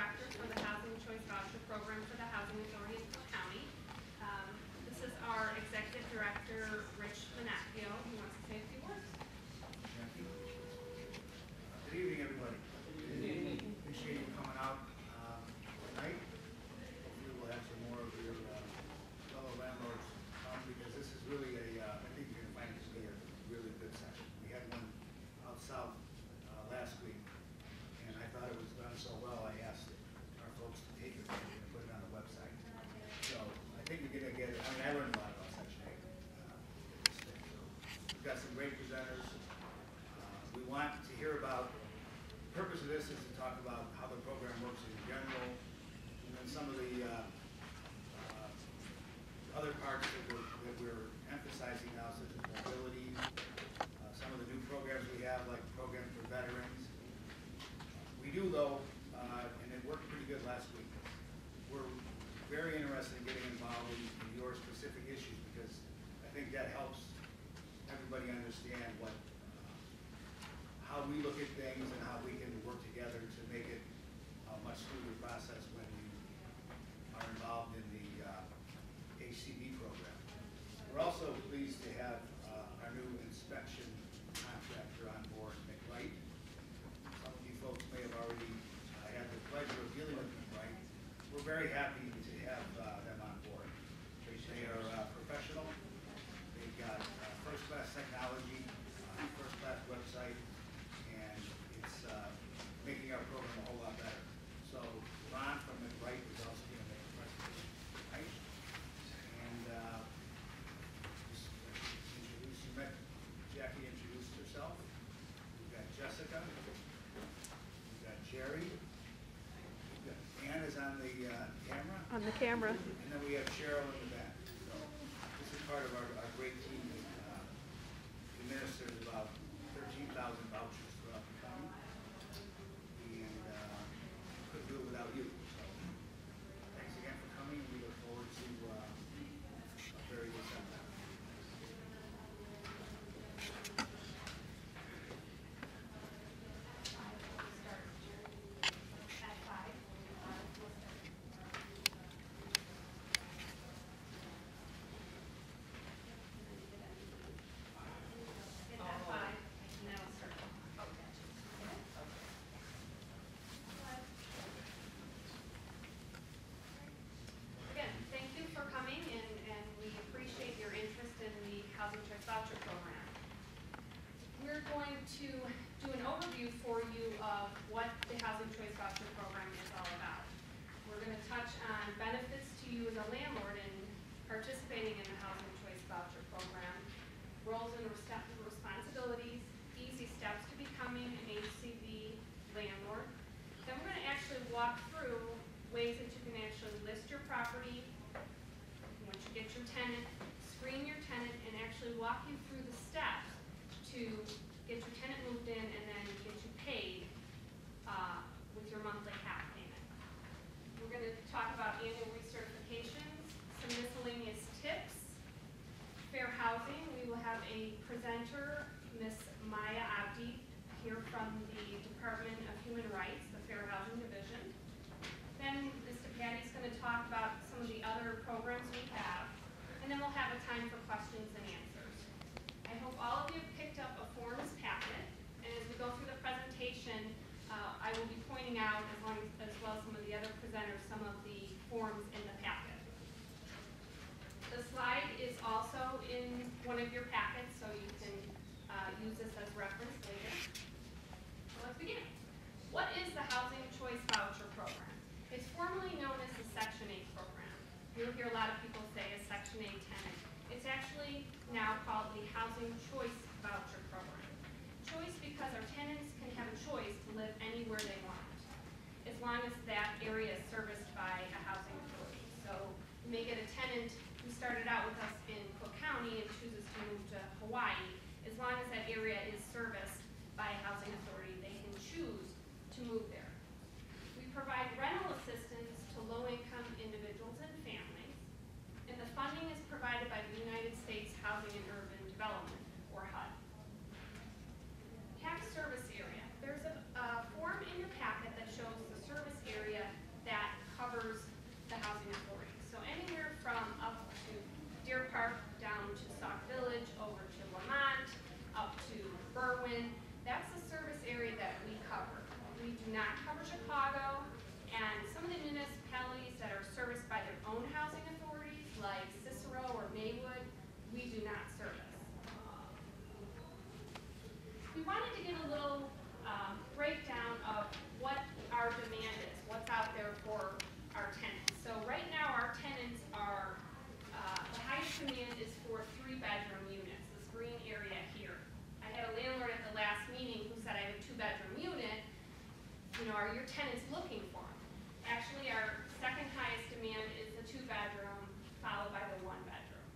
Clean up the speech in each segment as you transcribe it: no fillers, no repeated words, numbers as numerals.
Director for the Housing Choice Voucher Program for the Housing Authority of Cook County. This is our Executive Director, Monocchio, who wants to say a few words. Good evening, everybody. Good evening. Appreciate you coming out tonight. Hopefully we'll have some more of your fellow landlords because this is really I think you're going to find it to be a really good session. We had one out south last week, and I thought it was done so well, I asked our folks to take it and put it on the website. So I think you're going to get it. I mean, I learned a lot about Section 8. So we've got some great presenters. We want to hear about, the purpose of this is to talk about how the program works in general, and then some of the other parts that we're emphasizing now, such as mobility, some of the new programs we have, like the program for veterans. We do, though, and it worked pretty good last week, we're very interested in getting involved in your specific issues because I think that helps everybody understand how we look at things and how we can work together to make it a much smoother process when you are involved in the HCV program. We're also pleased to have our new inspection contractor on board, McWright. Some of you folks may have already had the pleasure of dealing with McWright. We're very happy to have them on board. They are professional. They've got first-class technology, first-class website, and it's making our program a whole lot better. So Ron from McWright is also going to make a presentation tonight. And just introduce you. Met Jackie introduced herself. We've got Jessica. We've got Jerry. We've got Ann is on the camera. On the camera. And then we have Cheryl in the back. So this is part of our great team that administers about 13,000 vouchers throughout the county. And couldn't do it without you. So thanks again for coming. We look forward to a very good seminar. Voucher program. We're going to do an overview for you of what the Housing Choice Voucher program is all about. We're going to touch on benefits to you as a landlord in participating in the Housing Choice Voucher program, roles and responsibilities, easy steps to becoming an HCV landlord. Then we're going to actually walk through ways that you can actually list your property once you get your tenant, screen your tenant, and actually walk you through the steps to get your tenant moved in and then get you paid with your monthly HACC payment. We're going to talk about annual recertifications, some miscellaneous tips, fair housing. We will have a presenter, Ms. Maya Abdi, here from the Department of Human Rights, the Fair Housing Division. Then Mr. Patty's going to talk about some of the other programs we have. And then we'll have a time for questions and answers. I hope all of you picked up a forms packet, and as we go through the presentation, I will be pointing out, as well as some of the other presenters, some of the forms in the packet. The slide is also in one of your packets, so you can use this as reference later. So let's begin. What is the Housing Choice Voucher Program? It's formerly known as the Section 8 program. You'll hear a lot of people say a Section 8 tenant. It's actually now called the Housing Choice Voucher Program. Choice because our tenants can have a choice to live anywhere they want, as long as that area is serviced by a housing authority. So you may get a tenant who started out with us in Cook County and chooses to move to Hawaii. As long as that area is serviced by a housing authority, they can choose to move there. We provide rental assistance to low-income individuals and families, and the funding is provided by the United States Housing and Urban Development, or HUD. HACC service area. There's a form in your packet that shows the service area for our tenants. So right now our tenants are, the highest demand is for 3-bedroom units, this green area here. I had a landlord at the last meeting who said, I have a 2-bedroom unit, you know, are your tenants looking for them? Actually, our second highest demand is the 2-bedroom, followed by the 1-bedroom.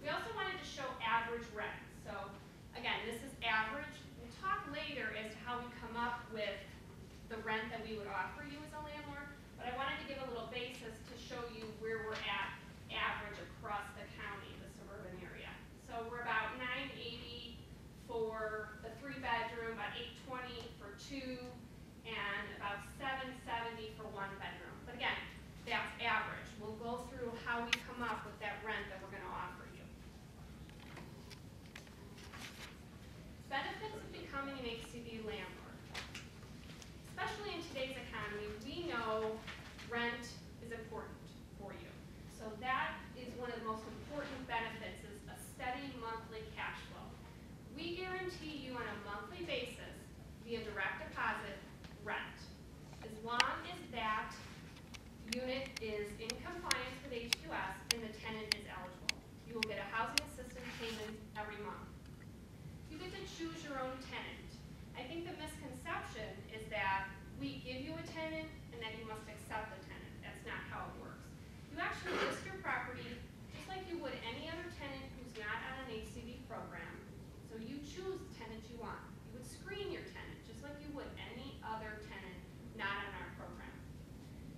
We also wanted to show average rent. So again, this is average. We'll talk later as to how we come up with the rent that we would offer you as a landlord, but I wanted to give a little basis to show you where we're at average across the county, the suburban area. So we're about $980 for the 3-bedroom, about $820 for 2, and about $770 for 1-bedroom. But again, that's average. We'll go through how we come up with that rent that we're going to offer you. Benefits of becoming an HCD landlord. Especially in today's economy, we know rent is important for you. So that is one of the most important benefits, is a steady monthly cash flow. We guarantee you on a monthly basis, via direct deposit, rent. As long as that unit is in compliance with HQS and the tenant is eligible. You will get a housing assistance payment every month. You get to choose your own tenant. I think the misconception is that we give you a tenant and then you must accept the tenant. That's not how it works. You actually list your property just like you would any other tenant who's not on an HCD program. So you choose the tenant you want. You would screen your tenant just like you would any other tenant not on our program.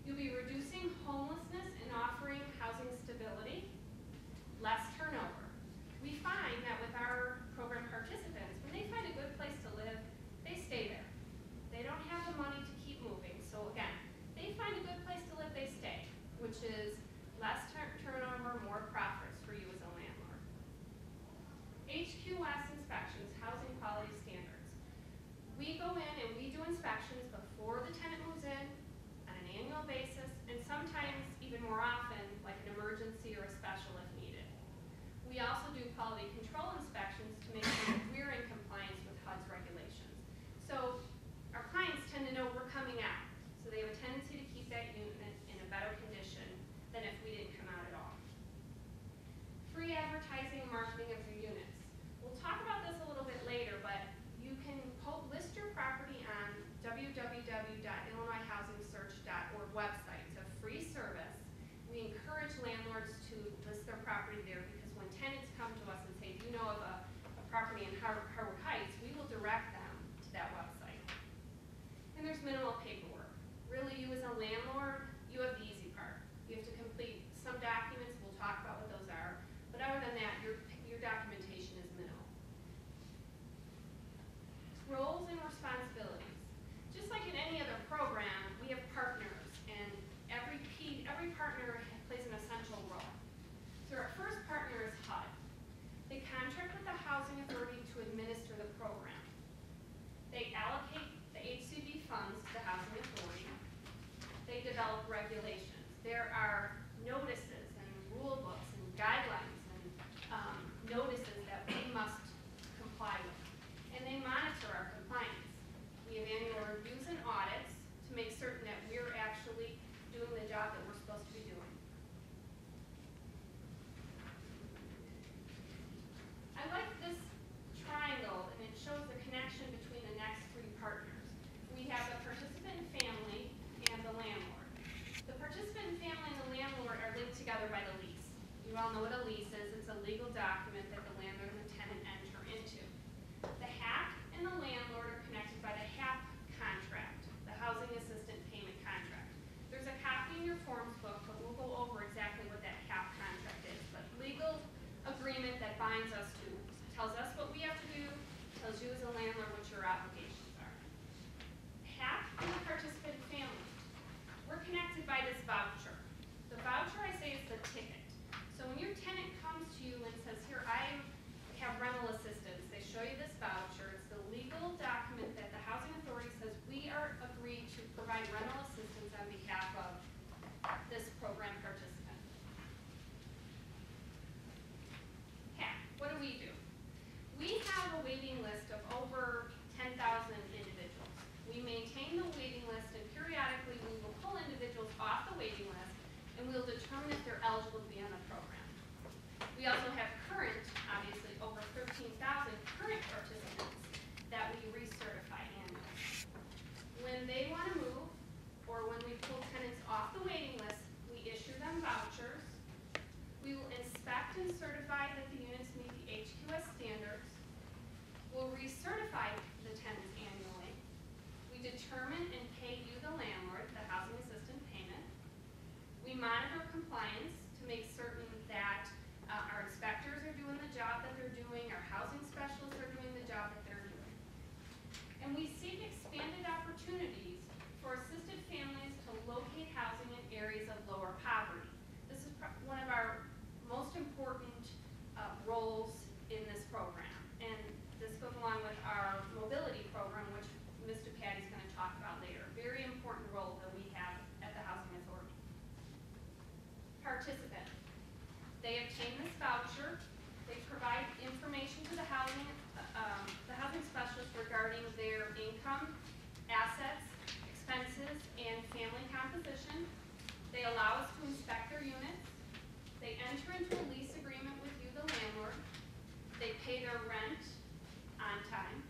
You'll be reducing homelessness and offering housing stability, less turnover. We find that with our program participants, when they find a good place to live, they stay there. They don't have the money to keep moving. So again, they find a good place to live, they stay, which is less turnover, more profits for you as a landlord. HQS inspections, housing quality standards. We go in and we do inspections before the tenant moves in on an annual basis, and sometimes even more often, like an emergency or a special if needed. We also do quality control inspections to make sure that we're in compliance with HUD's regulations. So our clients tend to know we're coming out, so they have a tendency to keep that unit in a better condition than if we didn't come out at all. Free advertising and marketing of your units. We'll talk about this a little bit later, but you can list your property on www.illinoishousingssearch.org website. It's a free service. We encourage landlords to list their property there because when tenants come to us and say, do you know of a property in Harwood Heights, we will direct them to that website. And there's minimal paperwork. Really, you as a landlord, you have the easy part. You have to complete some documents. We'll talk about what those are. But other than that, your documentation is minimal. Roles and responsibilities. Just like in any other program, we have partners, and every partner plays an essential role. So our first partner is HUD. They contract with the Housing Authority to administer the program. They allocate the HCD funds to the Housing Authority. They develop regulations. There are notices and rule books and guidelines and notices that we must comply with. And they monitor our compliance. We have annual reviews and audits to make certain that we're actually doing the job that we're supposed to be doing. I like this triangle, and it shows the connection between the next 3 partners. We have the participant family and the landlord. The participant family and the landlord are linked together by the lease. You all know what a lease is. It's a legal document that the landlord and the tenant enter into. The HACC and the landlord are connected by the HACC contract, the Housing Assistant Payment Contract. There's a copy in your forms book, but we'll go over exactly what that HACC contract is. But legal agreement that binds us to, tells us what we have to do, tells you as a landlord what your obligations are. HACC and the participant family. We're connected by this voucher. The voucher, I say, is the ticket. So when your tenant comes to you and says, here, I have rental assistance, they show you this voucher. It's the legal document that the Housing Authority says we are agreed to provide rental assistance on behalf of this program participant. HACC, what do? We have a waiting list of over 10,000 we'll determine if they're eligible to be on the program. We also have current, obviously, over 13,000 current participants that we recertify annually. When they want to move, or when we pull tenants off the waiting list, we issue them vouchers. We will inspect and certify that the units meet the HQS standards. We'll recertify the tenants annually. We determine and pay you, the landlord, the housing assistance payment. We monitor compliance to make certain that our inspectors are doing the job that they're doing, our housing specialists are doing the job that they're doing. And we seek expanded opportunities for assisted families to locate housing in areas of lower poverty. This is one of our most important roles in this program. And this goes along with our mobility program, which Mr. Patty's going to talk about later. Very important role that we have at the Housing Authority. Participant. They obtain this voucher. They provide information to the housing specialist regarding their income, assets, expenses, and family composition. They allow us to inspect their units. They enter into a lease agreement with you, the landlord. They pay their rent on time.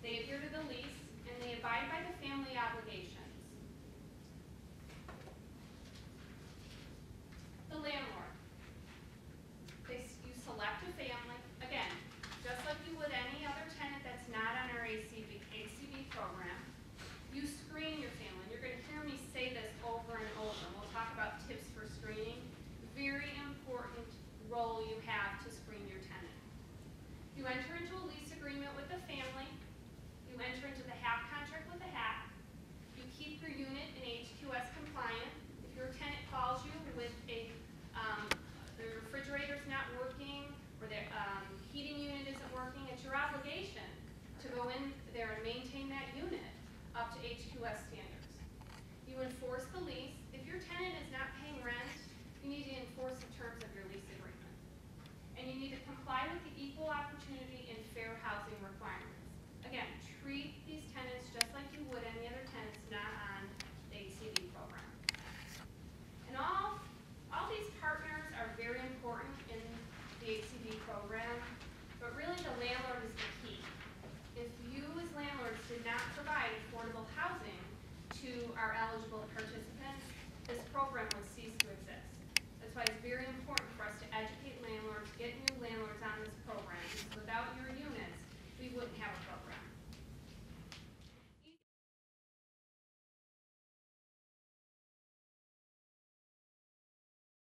They adhere to the lease, and they abide by the family obligations. The landlord. You select a family. Again, just like you would any other tenant that's not on our HCB program, you screen your family. You're going to hear me say this over and over. We'll talk about tips for screening. Very important role you have to screen your tenant. You enter into a lease agreement with the family. You enter into the HACC contract with the HACC. You keep your unit in HQS compliant. If your tenant calls you with the refrigerator's not working or the heating unit isn't working, it's your obligation to go in there and maintain that unit up to HQS standards. You enforce the lease. If your tenant is not paying rent, you need to enforce the terms of your lease agreement. And you need to comply with the equal opportunity and fair housing requirements. Again, treat these tenants just like you would any other tenants not on the HCB program. And all these partners are very important in the HCB program, but really the landlord is the key. If you as landlords did not provide affordable housing to our eligible participants, this program would cease to exist. That's why it's very important